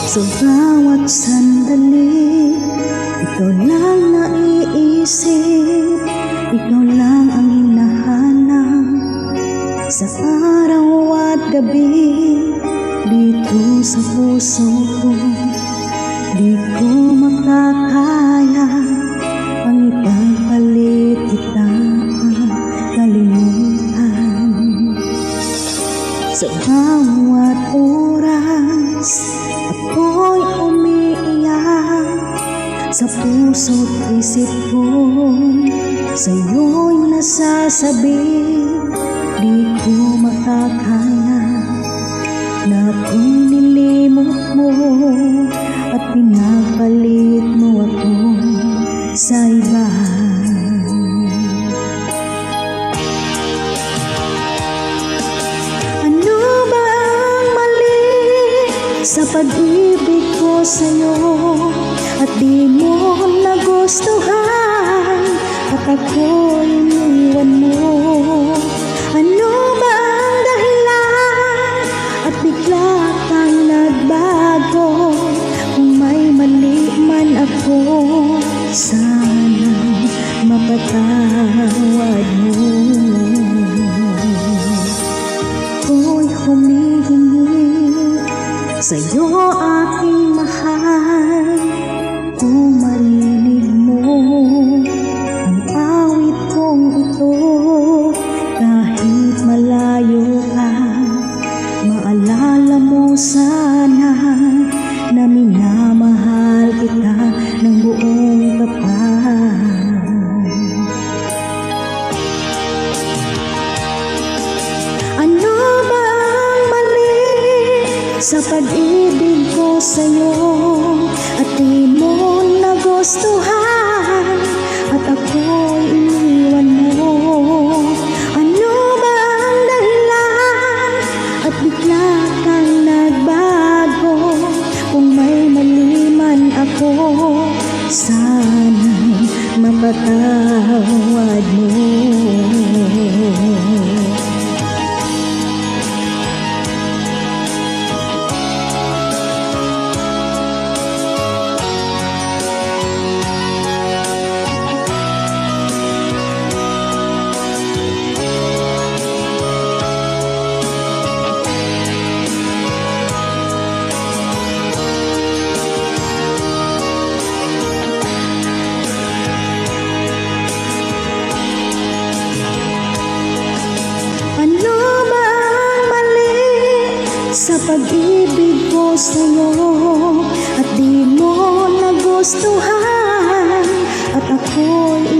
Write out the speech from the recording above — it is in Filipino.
Sa bawat sandali, ikaw lang naiisip, ikaw lang ang hinahanap. Sa araw at gabi, dito sa puso ko, di ko makakaya ang ipagpalit kita kalimutan. Sa bawat oras, ako'y umiiyak. Sa puso't isip ko, sa'yo'y nasasabi, di ko makakaya na kung nilimot mo at pinapalit mo ako sa iba. Ano ba ang mali sa pag-ibig ko sa'yo at di mo nagustuhan at ako'y iniwan mo? Ano ba ang dahilan at bigla kang nagbago? Kung may mali man ako, sana mapatawad mo. Ako'y humihingi sa'yo, aking mahal, kung marinig mo ang awit kong ito. Kahit malayo ka, maalala mo sana na minamahal kita ng buong tapat. Ano ba ang mali sa pag-ibig ko sa'yo at di mo nagustuhan at ako'y iniwan mo? Ano ba ang dahilan at bigla kang nagbago? Kung may mali man ako, sana'y mapatawad mo. Sa pag-ibig ko sa'yo at di mo nagustuhan at ako'y